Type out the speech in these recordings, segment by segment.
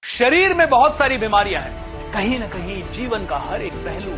शरीर में बहुत सारी बीमारियां हैं, कहीं ना कहीं जीवन का हर एक पहलू।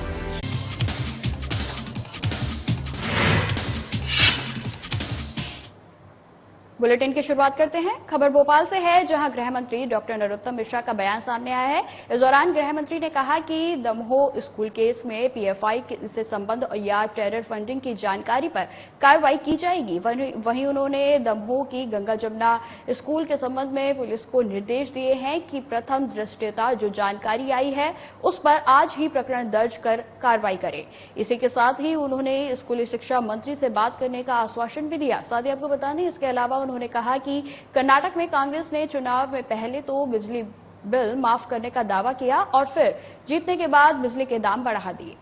बुलेटिन की शुरुआत करते हैं। खबर भोपाल से है, जहां गृह मंत्री डॉक्टर नरोत्तम मिश्रा का बयान सामने आया है। इस दौरान गृह मंत्री ने कहा कि दमोह स्कूल केस में पीएफआई से संबंध या टेरर फंडिंग की जानकारी पर कार्रवाई की जाएगी। वहीं उन्होंने दमोह की गंगा जमुना स्कूल के संबंध में पुलिस को निर्देश दिए हैं कि प्रथम दृष्टया जो जानकारी आई है उस पर आज ही प्रकरण दर्ज कर कार्रवाई करे। इसी के साथ ही उन्होंने स्कूली शिक्षा मंत्री से बात करने का आश्वासन भी दिया। साथ ही आपको बता दें, इसके अलावा उन्होंने कहा कि कर्नाटक में कांग्रेस ने चुनाव में पहले तो बिजली बिल माफ करने का दावा किया और फिर जीतने के बाद बिजली के दाम बढ़ा दिए।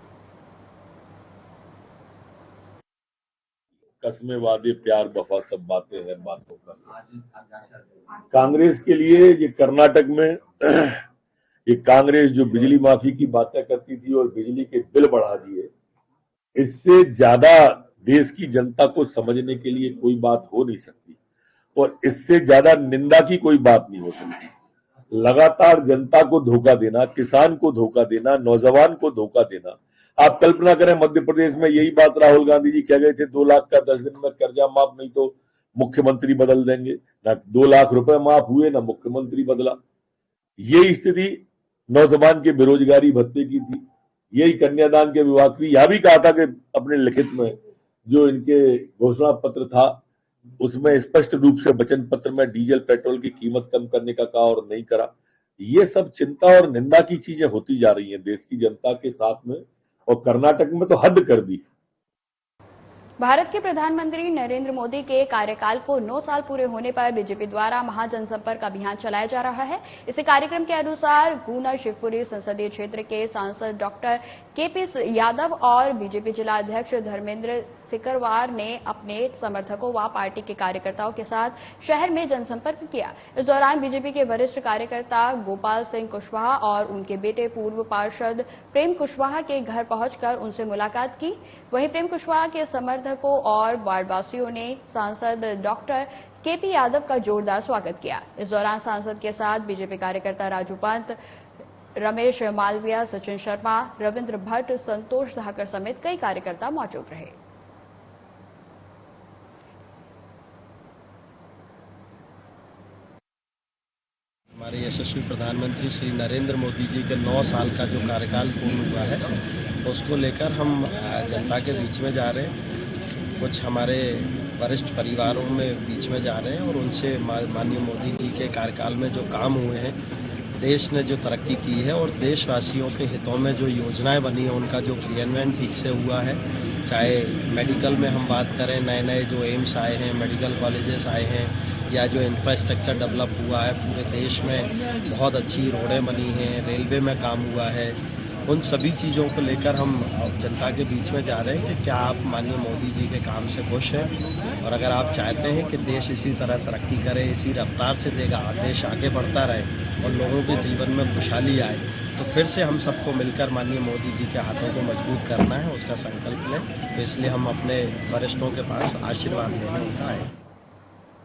कस्में वादे प्यार वफा सब बातें हैं बातों का। कांग्रेस के लिए ये कर्नाटक में ये कांग्रेस जो बिजली माफी की बातें करती थी और बिजली के बिल बढ़ा दिए, इससे ज्यादा देश की जनता को समझने के लिए कोई बात हो नहीं सकती और इससे ज्यादा निंदा की कोई बात नहीं हो सकती। लगातार जनता को धोखा देना, किसान को धोखा देना, नौजवान को धोखा देना। आप कल्पना करें, मध्य प्रदेश में यही बात राहुल गांधी जी कह गए थे, 2 लाख का 10 दिन में कर्जा माफ, नहीं तो मुख्यमंत्री बदल देंगे। ना 2 लाख रुपए माफ हुए, ना मुख्यमंत्री बदला। यही स्थिति नौजवान के बेरोजगारी भत्ते की थी, यही कन्यादान के विभाग की। यह भी कहा था कि अपने लिखित में जो इनके घोषणा पत्र था उसमें स्पष्ट रूप से वचन पत्र में डीजल पेट्रोल की कीमत कम करने का कहा और नहीं करा। ये सब चिंता और निंदा की चीजें होती जा रही हैं देश की जनता के साथ में, और कर्नाटक में तो हद कर दी। भारत के प्रधानमंत्री नरेंद्र मोदी के कार्यकाल को 9 साल पूरे होने पर बीजेपी द्वारा महाजनसंपर्क अभियान चलाया जा रहा है। इसी कार्यक्रम के अनुसार गुना शिवपुरी संसदीय क्षेत्र के सांसद डॉक्टर केपी यादव और बीजेपी जिला अध्यक्ष धर्मेंद्र सिकरवार ने अपने समर्थकों व पार्टी के कार्यकर्ताओं के साथ शहर में जनसंपर्क किया। इस दौरान बीजेपी के वरिष्ठ कार्यकर्ता गोपाल सिंह कुशवाहा और उनके बेटे पूर्व पार्षद प्रेम कुशवाहा के घर पहुंचकर उनसे मुलाकात की। वहीं प्रेम कुशवाहा के समर्थकों और वार्डवासियों ने सांसद डॉक्टर केपी यादव का जोरदार स्वागत किया। इस दौरान सांसद के साथ बीजेपी कार्यकर्ता राजू पंत, रमेश मालविया, सचिन शर्मा, रविंद्र भट्ट, संतोष धाकर समेत कई कार्यकर्ता मौजूद रहे। हमारे यशस्वी प्रधानमंत्री श्री नरेंद्र मोदी जी के 9 साल का जो कार्यकाल पूर्ण हुआ है उसको लेकर हम जनता के बीच में जा रहे हैं। कुछ हमारे वरिष्ठ परिवारों में बीच में जा रहे हैं और उनसे माननीय मोदी जी के कार्यकाल में जो काम हुए हैं, देश ने जो तरक्की की है और देशवासियों के हितों में जो योजनाएं बनी हैं उनका जो क्रियान्वयन ठीक से हुआ है। चाहे मेडिकल में हम बात करें, नए नए जो एम्स आए हैं, मेडिकल कॉलेजेस आए हैं, या जो इंफ्रास्ट्रक्चर डेवलप हुआ है पूरे देश में, बहुत अच्छी रोडें बनी हैं, रेलवे में काम हुआ है, उन सभी चीज़ों को लेकर हम जनता के बीच में जा रहे हैं कि क्या आप माननीय मोदी जी के काम से खुश हैं, और अगर आप चाहते हैं कि देश इसी तरह तरक्की करे, इसी रफ्तार से देश आगे बढ़ता रहे और लोगों के जीवन में खुशहाली आए, तो फिर से हम सबको मिलकर माननीय मोदी जी के हाथों को मजबूत करना है, उसका संकल्प लें। तो इसलिए हम अपने वरिष्ठों के पास आशीर्वाद लेने उनका आए।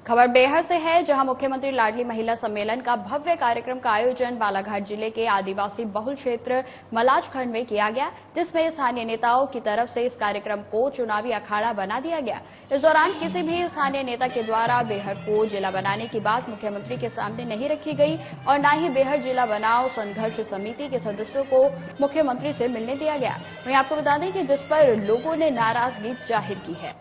खबर बेहर से है, जहां मुख्यमंत्री लाडली महिला सम्मेलन का भव्य कार्यक्रम का आयोजन बालाघाट जिले के आदिवासी बहुल क्षेत्र मलाज खंड में किया गया, जिसमें स्थानीय नेताओं की तरफ से इस कार्यक्रम को चुनावी अखाड़ा बना दिया गया। इस दौरान किसी भी स्थानीय नेता के द्वारा बेहर को जिला बनाने की बात मुख्यमंत्री के सामने नहीं रखी गई और न ही बेहर जिला बनाओ संघर्ष समिति के सदस्यों को मुख्यमंत्री से मिलने दिया गया। वहीं आपको बता दें कि जिस पर लोगों ने नाराजगी जाहिर की है।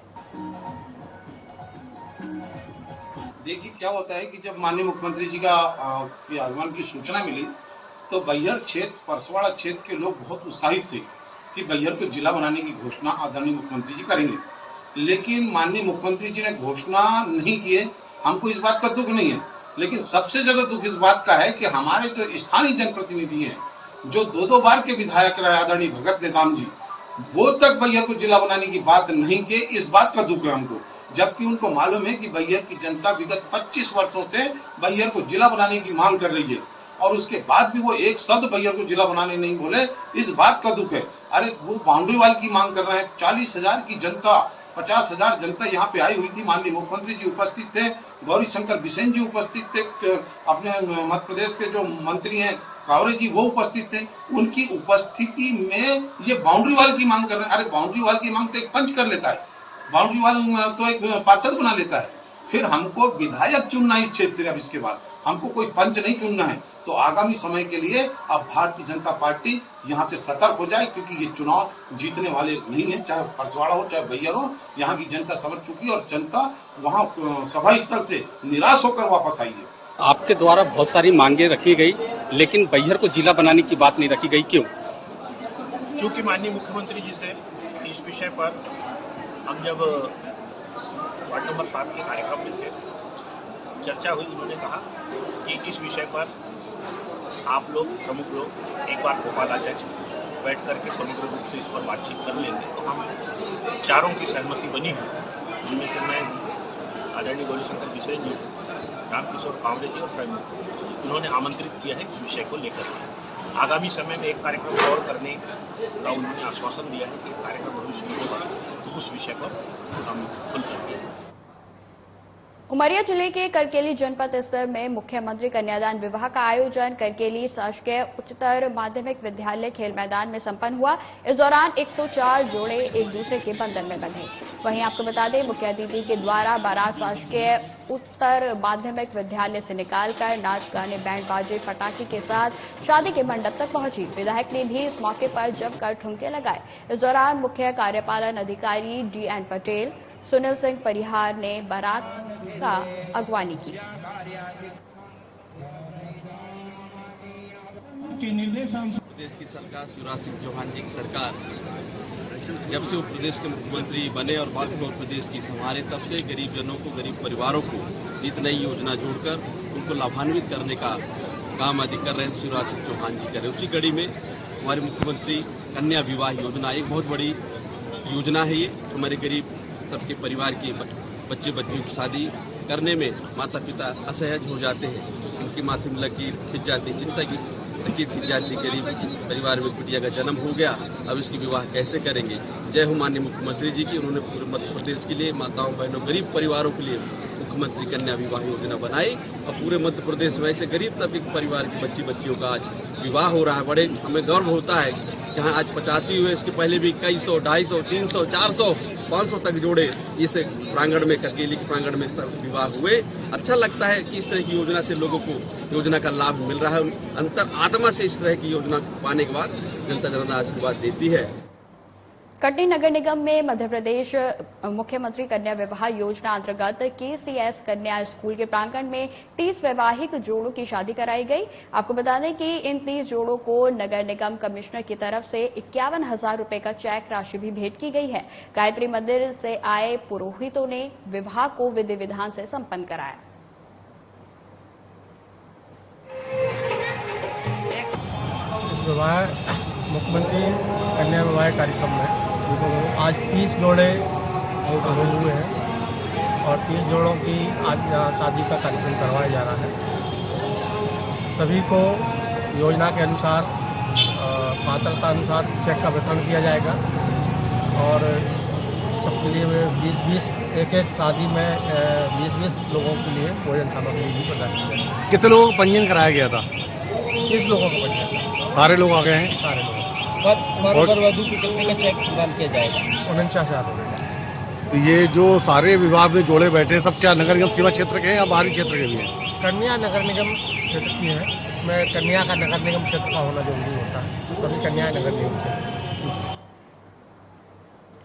देखिए क्या होता है कि जब माननीय मुख्यमंत्री जी का आगमन की सूचना मिली तो बैहर क्षेत्र, परसवाड़ा क्षेत्र के लोग बहुत उत्साहित थे कि बैहर को जिला बनाने की घोषणा आदरणीय मुख्यमंत्री जी करेंगे। लेकिन माननीय मुख्यमंत्री जी ने घोषणा नहीं किए। हमको इस बात का दुख नहीं है, लेकिन सबसे ज्यादा दुख इस बात का है कि हमारे जो स्थानीय जनप्रतिनिधि हैं, जो 2 बार के विधायक रहे आदरणीय भगत नेताम जी, वो तक बैहर को जिला बनाने की बात नहीं किए। इस बात का दुख है हमको, जबकि उनको मालूम है कि बैहर की जनता विगत 25 वर्षों से बैहर को जिला बनाने की मांग कर रही है और उसके बाद भी वो एक शब्द बैहर को जिला बनाने नहीं बोले। इस बात का दुख है। अरे वो बाउंड्री वाल की मांग कर रहे हैं, 40,000 की जनता 50,000 जनता यहाँ पे आई हुई थी। माननीय मुख्यमंत्री जी उपस्थित थे, गौरी शंकर बिसेन जी उपस्थित थे, अपने मध्य प्रदेश के जो मंत्री हैं कावरे जी वो उपस्थित थे। उनकी उपस्थिति में ये बाउंड्री वाल की मांग कर रहे हैं। अरे बाउंड्री वाल की मांग तो एक पंच कर लेता है, बाउंड्री वाल तो एक पार्षद बना लेता है। फिर हमको विधायक चुनना इस क्षेत्र से, अब इसके बाद हमको कोई पंच नहीं चुनना है। तो आगामी समय के लिए अब भारतीय जनता पार्टी यहां से सतर्क हो जाए, क्योंकि ये चुनाव जीतने वाले नहीं है, चाहे परसवाड़ा हो चाहे बैहर हो। यहाँ की जनता समझ चुकी है और जनता वहां सभा स्थल से निराश होकर वापस आई है। आपके द्वारा बहुत सारी मांगे रखी गई, लेकिन बैहर को जिला बनाने की बात नहीं रखी गई, क्यों? क्योंकि माननीय मुख्यमंत्री जी से इस विषय पर हम जब वार्ड नंबर 7 के कार्यक्रम में थे, चर्चा हुई। उन्होंने कहा कि इस विषय पर आप लोग प्रमुख लोग एक बार भोपाल आ जाए, बैठ करके समग्र रूप से इस पर बातचीत कर लेंगे। तो हम चारों की सहमति बनी है, उनमें से मैं आदरणीय गौरीशंकर बिसेन जी, रामकिशोर कावरे जी और स्वयं उन्होंने आमंत्रित किया है इस विषय को लेकर। आगामी समय में एक कार्यक्रम और करने का उन्होंने आश्वासन दिया है कि कार्यक्रम भविष्य में होगा, तो उस विषय पर हम खुल जाएंगे। उमरिया जिले के करकेली जनपद स्तर में मुख्यमंत्री कन्यादान विवाह का आयोजन करकेली शासकीय उच्चतर माध्यमिक विद्यालय खेल मैदान में संपन्न हुआ। इस दौरान 104 जोड़े एक दूसरे के बंधन में बंधे। वहीं आपको बता दें, मुख्य अतिथि के द्वारा बारात शासकीय उत्तर माध्यमिक विद्यालय से निकालकर नाच गाने बैंड बाजे पटाखे के साथ शादी के मंडप तक पहुंची। विधायक ने भी इस मौके पर जमकर ठुमके लगाए। इस दौरान मुख्य कार्यपालन अधिकारी DN पटेल, सुनील सिंह परिहार ने बारात का अगवानी की। प्रदेश की सरकार, शिवराज सिंह चौहान जी की सरकार जब से वो प्रदेश के मुख्यमंत्री बने और बाद में प्रदेश की संभाले, तब से गरीब जनों को, गरीब परिवारों को नित नई योजना जोड़कर उनको लाभान्वित करने का काम अधिक कर रहे हैं शिवराज सिंह चौहान जी कर रहे हैं। उसी कड़ी में हमारे मुख्यमंत्री कन्या विवाह योजना एक बहुत बड़ी योजना है। ये हमारे गरीब सबके परिवार के बच्चे बच्चियों की शादी करने में माता पिता असहज हो जाते हैं, उनकी माथे में लकीर खिंच जाती है, चिंता की लकीर खिंच जाती। गरीब परिवार में बिटिया का जन्म हो गया, अब इसकी विवाह कैसे करेंगे। जय हो माननीय मुख्यमंत्री जी की, उन्होंने पूरे मध्य प्रदेश के लिए माताओं बहनों गरीब परिवारों के लिए मुख्यमंत्री कन्या विवाह योजना बनाई और पूरे मध्य प्रदेश में ऐसे गरीब तबके के परिवार की बच्चियों का आज विवाह हो रहा है। बड़े हमें गर्व होता है, जहां आज 85 हुए, इसके पहले भी कई सौ, 250, 300, 400, 500 तक जोड़े इस प्रांगण में, करकेली के प्रांगण में सब विवाह हुए। अच्छा लगता है कि इस तरह की योजना से लोगों को योजना का लाभ मिल रहा है। अंतर आत्मा से इस तरह की योजना पाने के बाद जनता जनार्दन आशीर्वाद देती है। कटनी नगर निगम में मध्य प्रदेश मुख्यमंत्री कन्या विवाह योजना अंतर्गत KCS कन्या स्कूल के प्रांगण में 30 वैवाहिक जोड़ों की शादी कराई गई। आपको बता दें कि इन 30 जोड़ों को नगर निगम कमिश्नर की तरफ से 51,000 रुपए का चेक राशि भी भेंट की गई है। गायत्री मंदिर से आए पुरोहितों ने विवाह को विधि विधान से संपन्न कराया। इस विवाह मुख्यमंत्री कन्या विवाह कार्यक्रम में आज 30 जोड़े हुए हैं और 30 जोड़ों की आज शादी का कार्यक्रम करवाया जा रहा है। सभी को योजना के अनुसार पात्रता अनुसार चेक का वितरण किया जाएगा और सबके लिए 20-20 एक शादी में 20-20 लोगों के लिए भोजन सामग्री भी प्रदान की जाएगी। कितने लोगों को पंजीयन कराया गया था? 30 लोगों को पंजीयन। सारे लोग आ गए हैं? सारे लोग। और वधू की कितने का चेक प्रदान किया जाएगा? 49,000 रुपये। तो ये जो सारे विवाह में जोड़े बैठे सब क्या नगर निगम सीमा क्षेत्र के हैं या बाहरी क्षेत्र के भी हैं? कन्या नगर निगम क्षेत्र की है, इसमें कन्या का नगर निगम क्षेत्र का होना जरूरी होता है, सभी कन्या नगर निगम क्षेत्र।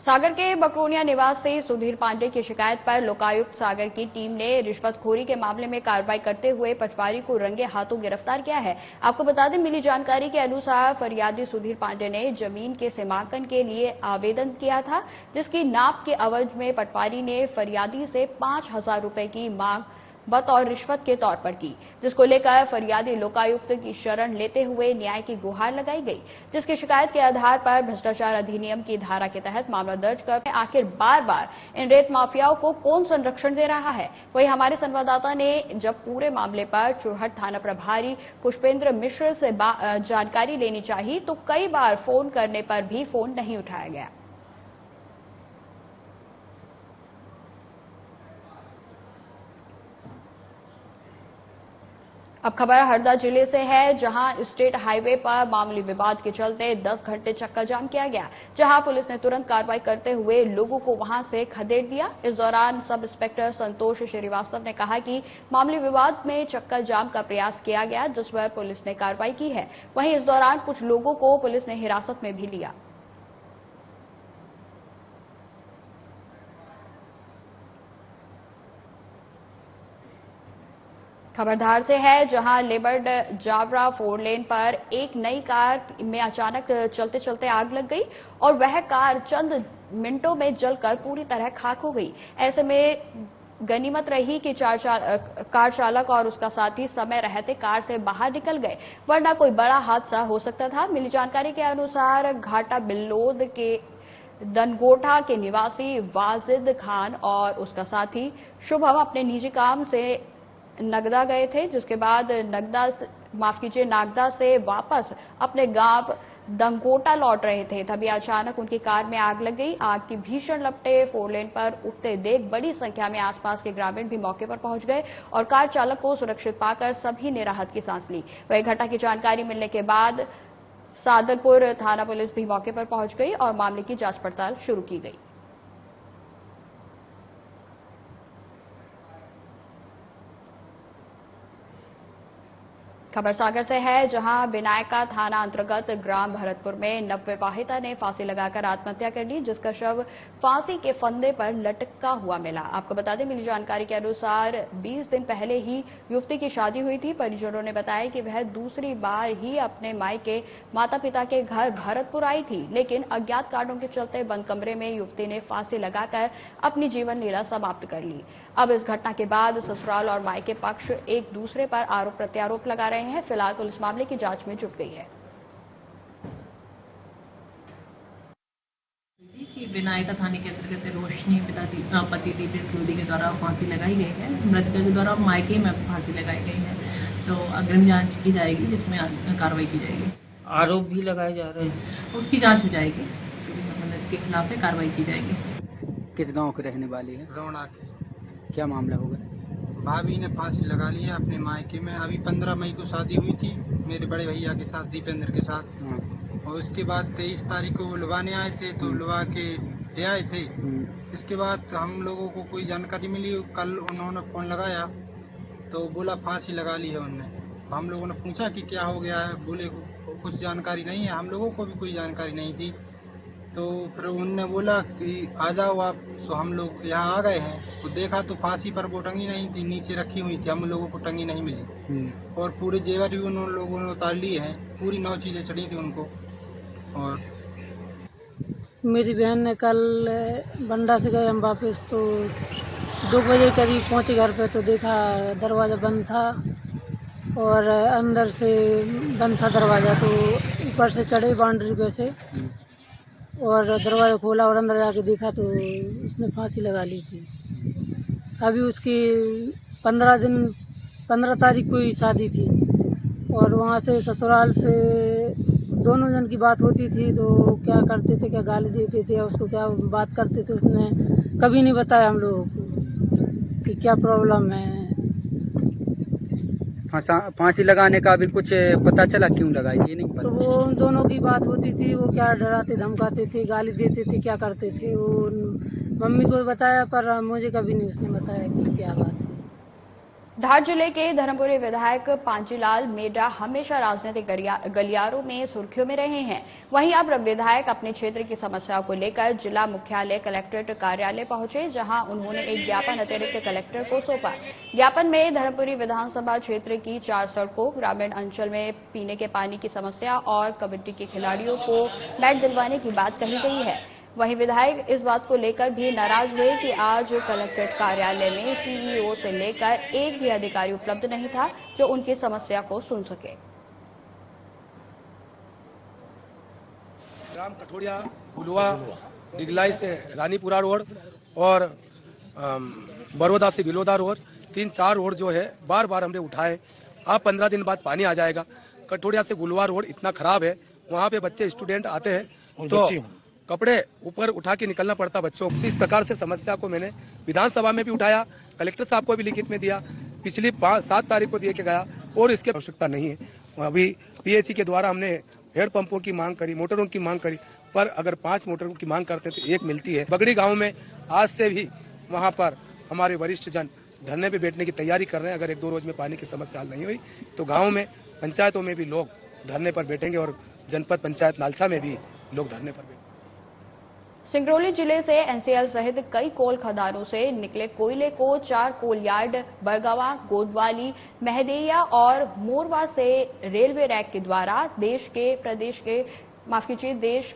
सागर के बकरोनिया निवासी सुधीर पांडे की शिकायत पर लोकायुक्त सागर की टीम ने रिश्वतखोरी के मामले में कार्रवाई करते हुए पटवारी को रंगे हाथों गिरफ्तार किया है। आपको बता दें, मिली जानकारी के अनुसार फरियादी सुधीर पांडे ने जमीन के सीमांकन के लिए आवेदन किया था, जिसकी नाप के एवज में पटवारी ने फरियादी से 5,000 रुपए की मांग बतौर रिश्वत के तौर पर की, जिसको लेकर फरियादी लोकायुक्त की शरण लेते हुए न्याय की गुहार लगाई गई, जिसकी शिकायत के आधार पर भ्रष्टाचार अधिनियम की धारा के तहत मामला दर्ज कर आखिर बार बार इन रेत माफियाओं को कौन संरक्षण दे रहा है। वहीं हमारे संवाददाता ने जब पूरे मामले पर चुरहट थाना प्रभारी पुष्पेंद्र मिश्र से जानकारी लेनी चाहिए तो कई बार फोन करने पर भी फोन नहीं उठाया गया। अब खबर हरदा जिले से है, जहां स्टेट हाईवे पर मामूली विवाद के चलते 10 घंटे चक्का जाम किया गया, जहां पुलिस ने तुरंत कार्रवाई करते हुए लोगों को वहां से खदेड़ दिया। इस दौरान सब इंस्पेक्टर संतोष श्रीवास्तव ने कहा कि मामूली विवाद में चक्का जाम का प्रयास किया गया, जिस पर पुलिस ने कार्रवाई की है। वहीं इस दौरान कुछ लोगों को पुलिस ने हिरासत में भी लिया। खबरधार से है, जहां लेबर्ड जावरा 4 लेन पर एक नई कार में अचानक चलते चलते आग लग गई और वह कार चंद मिनटों में जलकर पूरी तरह खाक हो गई। ऐसे में गनीमत रही कि कार चालक और उसका साथी समय रहते कार से बाहर निकल गए, वरना कोई बड़ा हादसा हो सकता था। मिली जानकारी के अनुसार घाटा बिल्लोद के दनगोठा के निवासी वाजिद खान और उसका साथी शुभम अपने निजी काम से नगदा गए थे, जिसके बाद नागदा से वापस अपने गांव दंगोटा लौट रहे थे। तभी अचानक उनकी कार में आग लग गई। आग की भीषण लपटें 4 लेन पर उठते देख बड़ी संख्या में आसपास के ग्रामीण भी मौके पर पहुंच गए और कार चालक को सुरक्षित पाकर सभी ने राहत की सांस ली। वही घटना की जानकारी मिलने के बाद सादलपुर थाना पुलिस भी मौके पर पहुंच गई और मामले की जांच पड़ताल शुरू की गई। खबर सागर से है, जहां विनायका थाना अंतर्गत ग्राम भरतपुर में नवविवाहिता ने फांसी लगाकर आत्महत्या कर ली, जिसका शव फांसी के फंदे पर लटका हुआ मिला। आपको बता दें, मिली जानकारी के अनुसार 20 दिन पहले ही युवती की शादी हुई थी। परिजनों ने बताया कि वह दूसरी बार ही अपने मायके माता पिता के घर भरतपुर आई थी, लेकिन अज्ञात कारणों के चलते बंद कमरे में युवती ने फांसी लगाकर अपनी जीवन लीला समाप्त कर ली। अब इस घटना के बाद ससुराल और मायके पक्ष एक दूसरे पर आरोप प्रत्यारोप लगा रहे हैं। फिलहाल पुलिस मामले की जांच में जुट गई है। विनायका थाने के अंतर्गत रोशनी पति दीदी के द्वारा फांसी लगाई गई है। मृतक के द्वारा मायके में फांसी लगाई गई है, तो अग्रिम जांच की जाएगी, जिसमें कार्रवाई की जाएगी। आरोप भी लगाए जा रहे हैं, उसकी जांच हो जाएगी, संबंधित के खिलाफ कार्रवाई की जाएगी। किस गांव के रहने वाली है? रौना के। क्या मामला होगा? भाभी ने फांसी लगा ली है अपने मायके में। अभी 15 मई को शादी हुई थी मेरे बड़े भैया के साथ, दीपेंद्र के साथ, और उसके बाद 23 तारीख को वो लुभाने आए थे, तो लुभा के ले आए थे। इसके बाद हम लोगों को कोई जानकारी मिली, कल उन्होंने फोन लगाया तो बोला फांसी लगा ली है उनने। हम लोगों ने पूछा कि क्या हो गया है, बोले कुछ जानकारी नहीं है, हम लोगों को भी कोई जानकारी नहीं थी। तो फिर उनने बोला कि आ जाओ आप, तो हम लोग यहाँ आ गए हैं। तो देखा तो फांसी पर वो टंगी नहीं थी, नीचे रखी हुई थी, हम लोगों को टंगी नहीं मिली। और पूरे जेवर भी उन लोगों ने उतार लिए हैं, पूरी 9 चीजें चढ़ी थी उनको। और मेरी बहन ने कल बंडा से गए हम वापस, तो 2 बजे करीब पहुंचे घर पे, तो देखा दरवाजा बंद था और अंदर से बंद था दरवाजा। तो ऊपर से चढ़े बाउंड्री पे से और दरवाजा खोला और अंदर जाके देखा तो उसने फांसी लगा ली थी। अभी उसकी 15 तारीख को ही शादी थी और वहाँ से ससुराल से दोनों जन की बात होती थी, तो क्या करते थे, क्या गाली देते थे, उसको क्या बात करते थे, उसने कभी नहीं बताया हम लोगों को कि क्या प्रॉब्लम है। फांसी लगाने का अभी कुछ पता चला क्यों लगाई, ये नहीं पता। तो वो उन दोनों की बात होती थी, वो क्या डराते धमकाते थे, गाली देते थे, क्या करते थे। वो मम्मी को बताया पर मुझे कभी नहीं उसने बताया कि क्या बात है। धार जिले के धर्मपुरी विधायक पांचीलाल मेडा हमेशा राजनीतिक गलियारों में सुर्खियों में रहे हैं। वहीं अब विधायक अपने क्षेत्र की समस्याओं को लेकर जिला मुख्यालय कलेक्ट्रेट कार्यालय पहुंचे, जहां उन्होंने एक ज्ञापन अतिरिक्त कलेक्टर को सौंपा। ज्ञापन में धर्मपुरी विधानसभा क्षेत्र की 4 सड़कों, ग्रामीण अंचल में पीने के पानी की समस्या और कबड्डी के खिलाड़ियों को मैच दिलवाने की बात कही गई है। वहीं विधायक इस बात को लेकर भी नाराज हुए कि आज कलेक्ट्रेट कार्यालय में सीईओ से लेकर एक भी अधिकारी उपलब्ध नहीं था जो उनकी समस्या को सुन सके। ग्राम कठोरिया, गुलवा, डिगलाई से रानीपुरा रोड और बड़ौदा से बिलोदा रोड, 3-4 रोड जो है बार बार हमने उठाए। अब 15 दिन बाद पानी आ जाएगा। कठोरिया से गुलवा रोड इतना खराब है, वहाँ पे बच्चे स्टूडेंट आते हैं तो कपड़े ऊपर उठा के निकलना पड़ता बच्चों को। इस प्रकार से समस्या को मैंने विधानसभा में भी उठाया, कलेक्टर साहब को भी लिखित में दिया, पिछली 7 तारीख को दिए के गया। और इसकी आवश्यकता नहीं है। अभी पीएसी के द्वारा हमने हेड पंपों की मांग करी, मोटरों की मांग करी, पर अगर 5 मोटरों की मांग करते तो 1 मिलती है। बगड़ी गांव में आज से भी वहां पर हमारे वरिष्ठ जन धरने पे बैठने की तैयारी कर रहे हैं। अगर 1-2 रोज में पानी की समस्या हल नहीं हुई तो गाँव में, पंचायतों में भी लोग धरने पर बैठेंगे और जनपद पंचायत नालसा में भी लोग धरने पर बैठेंगे। सिंगरौली जिले से एनसीएल सहित कई कोल खदानों से निकले कोयले को 4 कोल यार्ड बरगवा, गोदवाली, महदैया और मोरवा से रेलवे रैक के द्वारा देश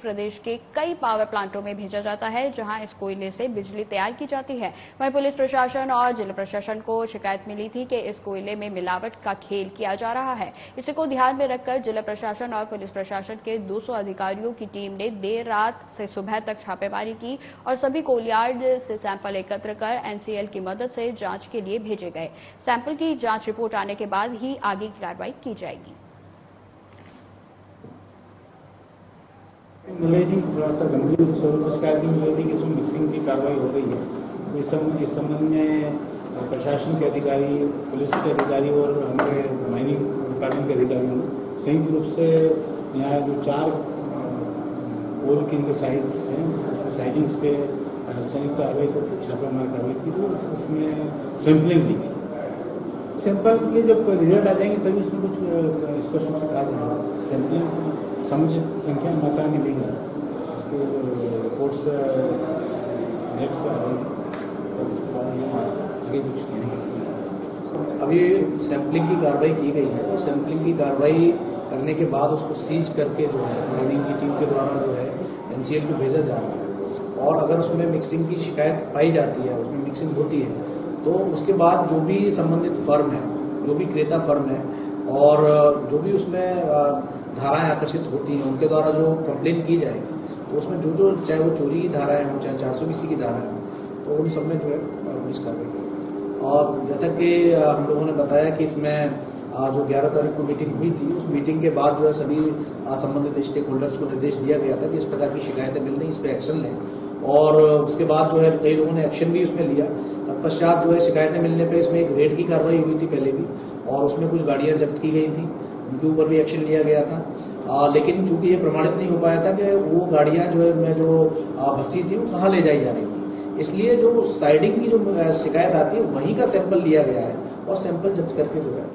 प्रदेश के कई पावर प्लांटों में भेजा जाता है, जहां इस कोयले से बिजली तैयार की जाती है। वहीं पुलिस प्रशासन और जिला प्रशासन को शिकायत मिली थी कि इस कोयले में मिलावट का खेल किया जा रहा है। इसी को ध्यान में रखकर जिला प्रशासन और पुलिस प्रशासन के 200 अधिकारियों की टीम ने देर रात से सुबह तक छापेमारी की और सभी कोलयार्ड से सैंपल एकत्र कर एनसीएल की मदद से जांच के लिए भेजे गए। सैंपल की जांच रिपोर्ट आने के बाद ही आगे की कार्रवाई की जाएगी। मिले थी, थोड़ा सा गंभीर स्वरूप से शिकायत मिली थी कि इसमें मिक्सिंग की कार्रवाई हो रही है। इस संबंध में प्रशासन के अधिकारी, पुलिस के अधिकारी और हमारे माइनिंग डिपार्टमेंट के अधिकारियों ने संयुक्त रूप से यहाँ जो 4 कोल की इनके साइट्स हैं, साइटिंग्स पे संयुक्त कार्रवाई को छापेमार कार्रवाई की, तो उसमें सैंपलिंग की। सैंपल के जब रिजल्ट आ जाएंगे तभी उसमें कुछ स्पष्ट रूप से कहा जाएगा। सैंपलिंग समुचित संख्या में मात्रा में लेंगे, उसके रिपोर्ट्स नेक्स्ट से आ जाएगी और उसके बाद आगे कुछ नहीं। अभी सैंपलिंग की कार्रवाई की गई है और सैंपलिंग की कार्रवाई करने के बाद उसको सीज करके जो है माइनिंग की टीम के द्वारा जो है एनसीएल को भेजा जा रहा है। और अगर उसमें मिक्सिंग की शिकायत पाई जाती है, उसमें मिक्सिंग होती है, तो उसके बाद जो भी संबंधित फर्म है, जो भी क्रेता फर्म है और जो भी उसमें धाराएं आकर्षित होती हैं, उनके द्वारा जो कंप्लेन की जाएगी, तो उसमें जो चाहे वो चोरी की धाराएं हो, चाहे 420 की धाराएं हो, तो उन सब में जो है पुलिस कार्रवाई करेगी। और जैसा कि हम लोगों ने बताया कि इसमें जो 11 तारीख को मीटिंग हुई थी, उस मीटिंग के बाद जो है सभी संबंधित स्टेक होल्डर्स को निर्देश दिया गया था कि इस प्रकार की शिकायतें मिल रही, इस पर एक्शन लें। और उसके बाद जो है कई लोगों ने एक्शन भी उसमें लिया। तत्पश्चात जो है शिकायतें मिलने पर इसमें एक रेड की कार्रवाई हुई थी पहले भी, और उसमें कुछ गाड़ियां जब्त की गई थी, उनके ऊपर भी एक्शन लिया गया था। लेकिन चूंकि ये प्रमाणित नहीं हो पाया था कि वो गाड़ियां जो है जो भस्सी थी वो कहाँ ले जाई जा रही थी, इसलिए जो साइडिंग की जो शिकायत आती है वहीं का सैंपल लिया गया है और सैंपल जब्त करके जो है।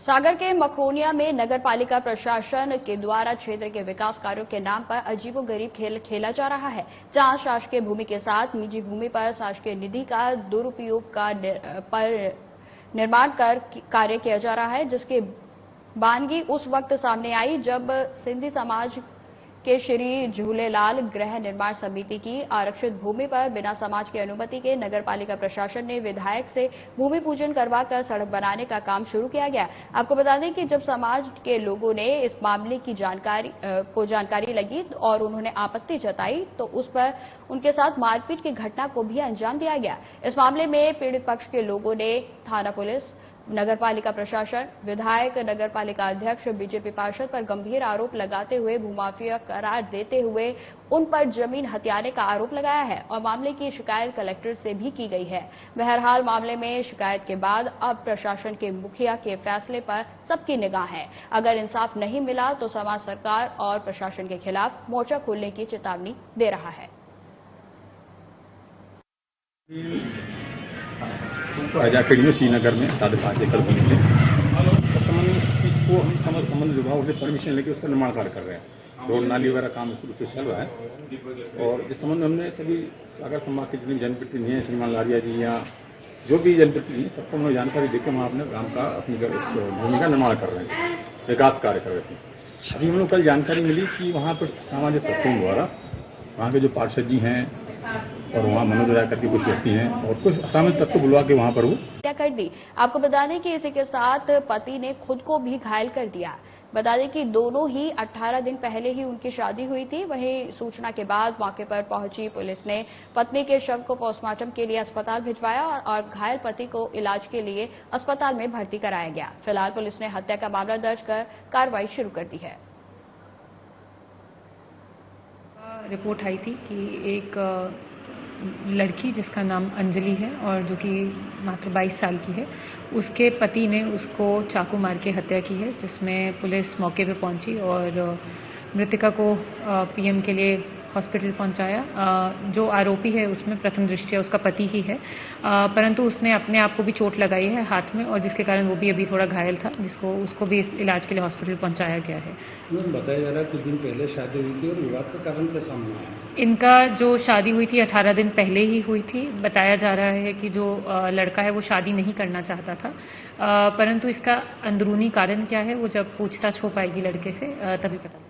सागर के मकरोनिया में नगर पालिका प्रशासन के द्वारा क्षेत्र के विकास कार्यों के नाम पर अजीबोगरीब खेल खेला जा रहा है, जहां शासकीय भूमि के साथ निजी भूमि पर शासकीय निधि का दुरुपयोग पर निर्माण कर कार्य किया जा रहा है, जिसके बानगी उस वक्त सामने आई जब सिंधी समाज के श्री झूलेलाल गृह निर्माण समिति की आरक्षित भूमि पर बिना समाज की अनुमति के नगर पालिका प्रशासन ने विधायक से भूमि पूजन करवाकर सड़क बनाने का काम शुरू किया गया। आपको बता दें कि जब समाज के लोगों ने इस मामले की जानकारी लगी और उन्होंने आपत्ति जताई तो उस पर उनके साथ मारपीट की घटना को भी अंजाम दिया गया। इस मामले में पीड़ित पक्ष के लोगों ने थाना पुलिस, नगर पालिका प्रशासन, विधायक, नगर पालिका अध्यक्ष, बीजेपी पार्षद पर गंभीर आरोप लगाते हुए भूमाफिया करार देते हुए उन पर जमीन हथियाने का आरोप लगाया है और मामले की शिकायत कलेक्टर से भी की गई है। बहरहाल मामले में शिकायत के बाद अब प्रशासन के मुखिया के फैसले पर सबकी निगाह है। अगर इंसाफ नहीं मिला तो समाज सरकार और प्रशासन के खिलाफ मोर्चा खोलने की चेतावनी दे रहा है। अकेडमी श्रीनगर में 5.5 एकड़ भूमि में संबंध विभाग से परमिशन लेके उसका निर्माण कार्य कर रहे हैं। रोड नाली वगैरह काम शुरू से चल रहा है और जिस संबंध में हमने सभी सागर संभाग के जितने जनप्रतिनिधि हैं, श्रीमान लारिया जी या जो भी जनप्रतिनिधि हैं, सबको हमने जानकारी देकर वहाँ अपने ग्राम का अपनी भूमि का निर्माण कर रहे हैं, विकास कार्य कर रहे थे। अभी हम लोग कल जानकारी मिली कि वहाँ पर सामाजिक तत्वों द्वारा वहाँ के जो पार्षद जी हैं और वहाँ मनोज राय करके कुछ व्यक्ति हैं और कुछ असामाजिक तत्व बुलवा के वहाँ पर वो हत्या कर दी। आपको बता दें कि इसी के साथ पति ने खुद को भी घायल कर दिया। बता दें कि दोनों ही 18 दिन पहले ही उनकी शादी हुई थी। वहीं सूचना के बाद मौके पर पहुंची पुलिस ने पत्नी के शव को पोस्टमार्टम के लिए अस्पताल भिजवाया और घायल पति को इलाज के लिए अस्पताल में भर्ती कराया गया। फिलहाल पुलिस ने हत्या का मामला दर्ज कर कार्रवाई शुरू कर दी है। रिपोर्ट आई थी कि एक लड़की जिसका नाम अंजलि है और जो कि मात्र 22 साल की है, उसके पति ने उसको चाकू मार के हत्या की है, जिसमें पुलिस मौके पे पहुंची और मृतका को पीएम के लिए हॉस्पिटल पहुंचाया। जो आरोपी है उसमें प्रथम दृष्टया उसका पति ही है, परंतु उसने अपने आप को भी चोट लगाई है हाथ में और जिसके कारण वो भी अभी थोड़ा घायल था, उसको भी इलाज के लिए हॉस्पिटल पहुंचाया गया है। बताया जा रहा है कुछ दिन पहले शादी हुई थी और विवाद का कारण क्या सामने आया? इनका जो शादी हुई थी 18 दिन पहले ही हुई थी। बताया जा रहा है कि जो लड़का है वो शादी नहीं करना चाहता था, परंतु इसका अंदरूनी कारण क्या है वो जब पूछताछ हो पाएगी लड़के से तभी पता।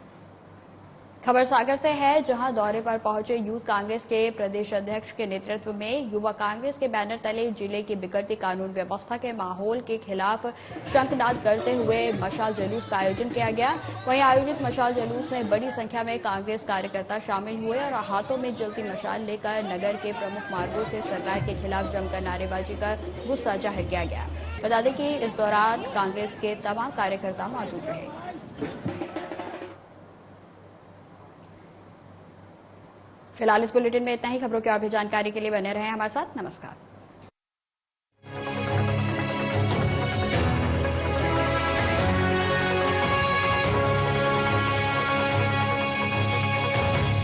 खबर सागर से है, जहां दौरे पर पहुंचे यूथ कांग्रेस के प्रदेश अध्यक्ष के नेतृत्व में युवा कांग्रेस के बैनर तले जिले की बिगड़ती कानून व्यवस्था के माहौल के खिलाफ शंखनाद करते हुए मशाल जुलूस का आयोजन किया गया। वहीं आयोजित मशाल जुलूस में बड़ी संख्या में कांग्रेस कार्यकर्ता शामिल हुए और हाथों में जलती मशाल लेकर नगर के प्रमुख मार्गों से सरकार के खिलाफ जमकर नारेबाजी कर गुस्सा जाहिर किया गया। बता दें कि इस दौरान कांग्रेस के तमाम कार्यकर्ता मौजूद रहे। फिलहाल इस बुलेटिन में इतना ही। खबरों की और भी जानकारी के लिए बने रहें हमारे साथ। नमस्कार।